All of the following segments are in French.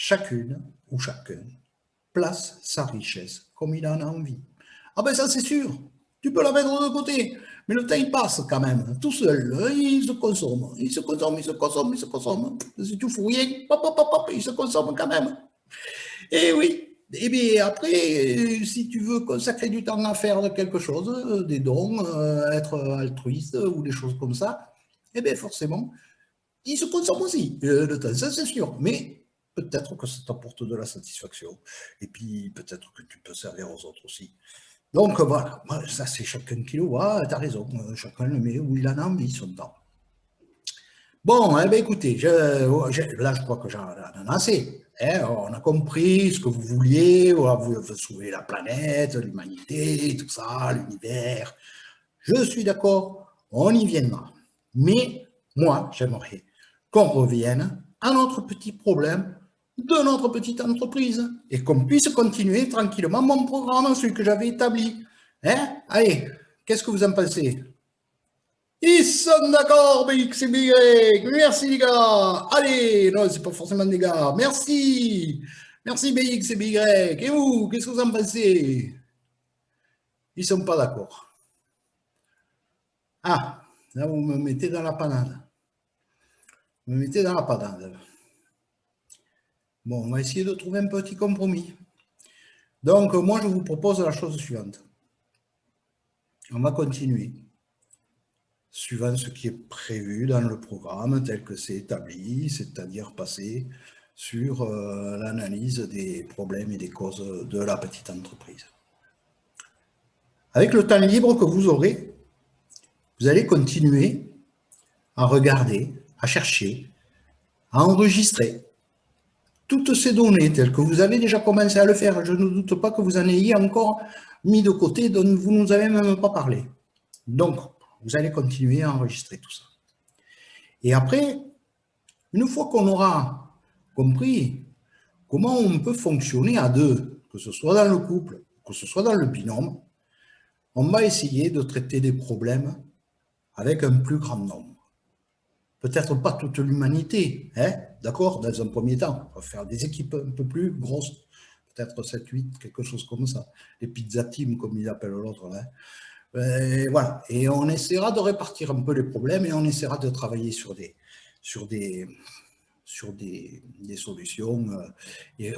chacune ou chacun place sa richesse comme il en a envie. Ah ben ça c'est sûr, tu peux la mettre de côté, mais le temps il passe quand même, tout seul, il se consomme, il se consomme, il se consomme, il se consomme. Si tu fous rien, pop, pop, pop, pop, il se consomme quand même. Et oui, et bien après, si tu veux consacrer du temps à faire quelque chose, des dons, être altruiste ou des choses comme ça, eh bien forcément, il se consomme aussi, le temps, ça c'est sûr. Mais peut-être que ça t'apporte de la satisfaction. Et puis peut-être que tu peux servir aux autres aussi. Donc voilà, ça c'est chacun qui le voit, tu as raison, chacun le met où il en a envie, son temps. Bon, eh bien, écoutez, là je crois que j'en ai assez. Hein, on a compris ce que vous vouliez, vous sauver la planète, l'humanité, tout ça, l'univers. Je suis d'accord, on y viendra. Mais moi, j'aimerais qu'on revienne à notre petit problème de notre petite entreprise et qu'on puisse continuer tranquillement mon programme, celui que j'avais établi. Hein? Allez, qu'est-ce que vous en pensez? Ils sont d'accord, BX et BY. Merci les gars. Allez, non, c'est pas forcément des gars. Merci. Merci BX et BY. Et vous, qu'est-ce que vous en pensez? Ils sont pas d'accord. Ah, là, vous me mettez dans la panade. Vous me mettez dans la panade. Bon, on va essayer de trouver un petit compromis. Donc, moi, je vous propose la chose suivante. On va continuer, suivant ce qui est prévu dans le programme tel que c'est établi, c'est-à-dire passer sur l'analyse des problèmes et des causes de la petite entreprise. Avec le temps libre que vous aurez, vous allez continuer à regarder, à chercher, à enregistrer toutes ces données telles que vous avez déjà commencé à le faire. Je ne doute pas que vous en ayez encore mis de côté, dont vous ne nous avez même pas parlé. Donc, vous allez continuer à enregistrer tout ça. Et après, une fois qu'on aura compris comment on peut fonctionner à deux, que ce soit dans le couple, que ce soit dans le binôme, on va essayer de traiter des problèmes avec un plus grand nombre. Peut-être pas toute l'humanité, hein, d'accord, dans un premier temps. On va faire des équipes un peu plus grosses, peut-être 7, 8, quelque chose comme ça. Les pizza team, comme ils appellent l'autre. Hein. Et voilà. Et on essaiera de répartir un peu les problèmes et on essaiera de travailler sur des solutions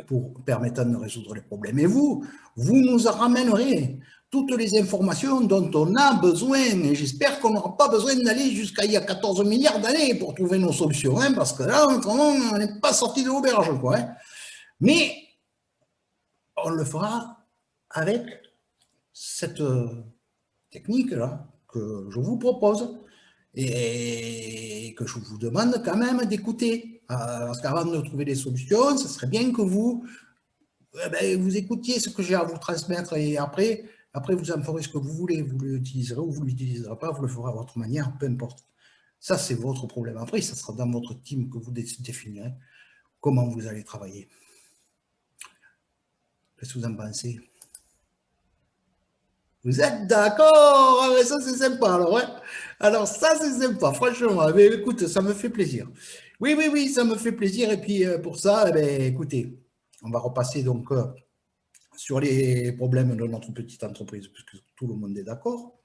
pour permettant de résoudre les problèmes. Et vous nous ramènerez toutes les informations dont on a besoin. Et j'espère qu'on n'aura pas besoin d'aller jusqu'à il y a 14 milliards d'années pour trouver nos solutions, hein, parce que là, autrement, on n'est pas sorti de l'auberge, quoi. Hein. Mais on le fera avec cette technique-là que je vous propose et que je vous demande quand même d'écouter. Parce qu'avant de trouver des solutions, ce serait bien que vous, vous écoutiez ce que j'ai à vous transmettre et après vous en ferez ce que vous voulez. Vous l'utiliserez ou vous ne l'utiliserez pas, vous le ferez à votre manière, peu importe. Ça, c'est votre problème. Après, ça sera dans votre team que vous définirez comment vous allez travailler. Qu'est-ce que vous en pensez? Vous êtes d'accord? Ah, mais ça, c'est sympa, alors, ouais. Alors, ça, c'est sympa, franchement. Mais écoute, ça me fait plaisir. Oui, oui, oui, ça me fait plaisir. Et puis, pour ça, écoutez, on va repasser donc sur les problèmes de notre petite entreprise, puisque tout le monde est d'accord.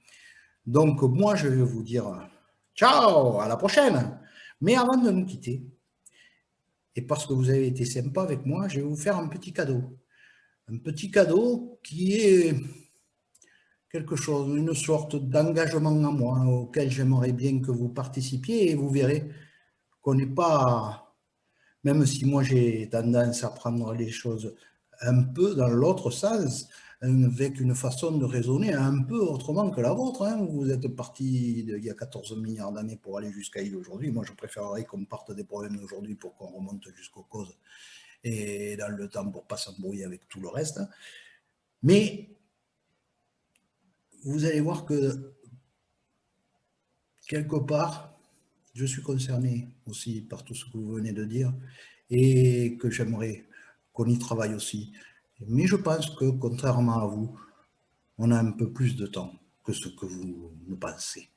Donc, moi, je vais vous dire ciao, à la prochaine. Mais avant de nous quitter, et parce que vous avez été sympa avec moi, je vais vous faire un petit cadeau. Un petit cadeau qui est quelque chose, une sorte d'engagement à moi auquel j'aimerais bien que vous participiez et vous verrez qu'on n'est pas, même si moi j'ai tendance à prendre les choses un peu dans l'autre sens, avec une façon de raisonner un peu autrement que la vôtre. Hein. Vous êtes parti il y a 14 milliards d'années pour aller jusqu'à aujourd'hui. Moi, je préférerais qu'on parte des problèmes d'aujourd'hui pour qu'on remonte jusqu'aux causes et dans le temps pour ne pas s'embrouiller avec tout le reste. Mais vous allez voir que quelque part, je suis concerné aussi par tout ce que vous venez de dire et que j'aimerais qu'on y travaille aussi. Mais je pense que, contrairement à vous, on a un peu plus de temps que ce que vous ne pensez.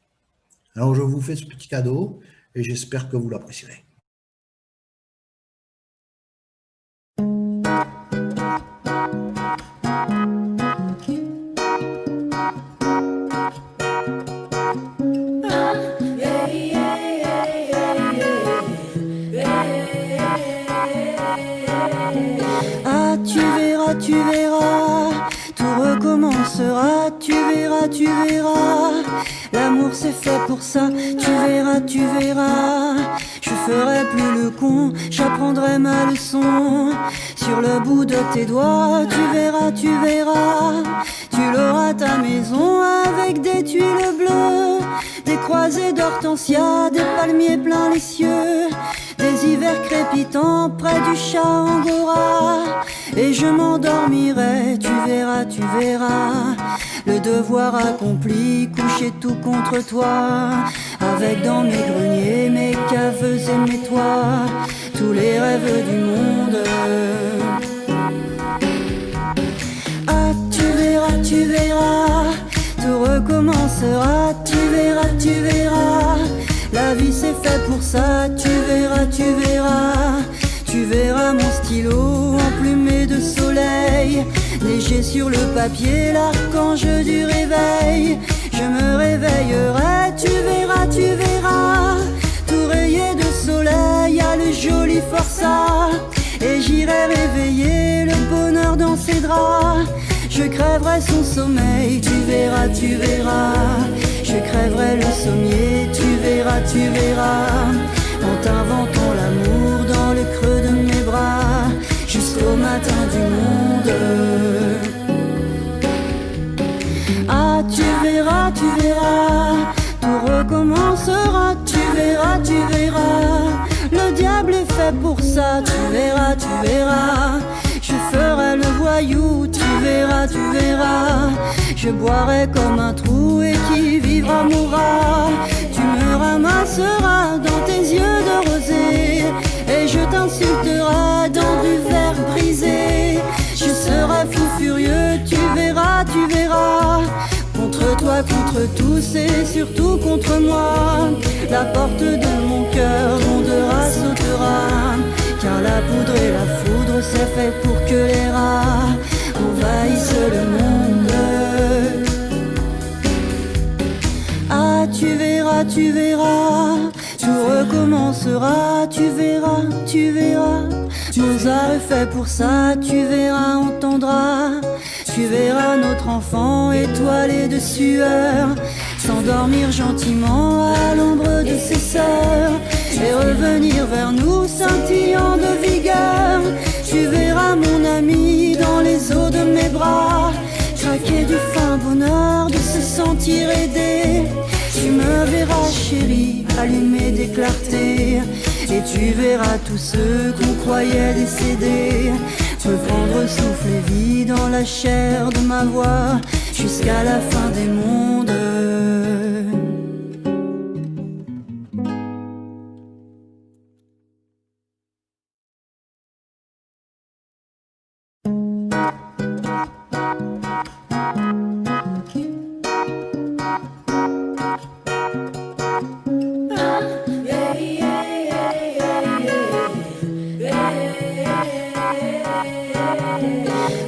Alors, je vous fais ce petit cadeau et j'espère que vous l'apprécierez. tu verras, tout recommencera, tu verras, l'amour c'est fait pour ça, tu verras, je ferai plus le con, j'apprendrai ma leçon, sur le bout de tes doigts, tu verras, tu l'auras ta maison avec des tuiles bleues, des croisées d'hortensia, des palmiers plein les cieux, des hivers crépitants près du chat angora, et je m'endormirai, tu verras, le devoir accompli, couché tout contre toi, avec dans mes greniers, mes caves et mes toits, tous les rêves du monde. Ah, tu verras, tout recommencera, tu verras, la vie c'est fait pour ça, tu verras mon stylo emplumé de soleil, neiger sur le papier, l'archange du réveil, je me réveillerai, tu verras, tout rayé de soleil, à le joli forçat, et j'irai réveiller le bonheur dans ses draps, je crèverai son sommeil, tu verras, je crèverai le sommier, tu verras, en t'inventant l'amour dans le creux de mes bras, jusqu'au matin du monde. Ah, tu verras, tout recommencera, tu verras, le diable est fait pour ça, tu verras, je ferai le voyou, tu verras, je boirai comme un trou et qui vivra mourra, tu me ramasseras dans tes yeux de rosée, et je t'insulterai dans du verre brisé, je serai fou furieux, tu verras, contre toi, contre tous et surtout contre moi, la porte de mon cœur rondera, sautera, car la poudre et la foudre c'est fait pour que les rats envahissent le monde. Ah, tu verras, tout recommencera, tu verras, Mozart est fait pour ça, tu verras, entendras, tu verras notre enfant étoilé de sueur, s'endormir gentiment à l'ombre de ses sœurs, et revenir vers nous scintillant de vigueur, tu verras mon ami dans les eaux de mes bras, craquer du fin bonheur de se sentir aidé, tu me verras chérie, allumer des clartés, et tu verras tous ceux qu'on croyait décédés, me prendre souffle et vie dans la chair de ma voix, jusqu'à la fin des mondes.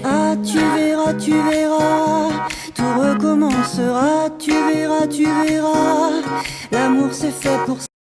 Ah, tu verras, tout recommencera, tu verras, l'amour c'est fait pour ça.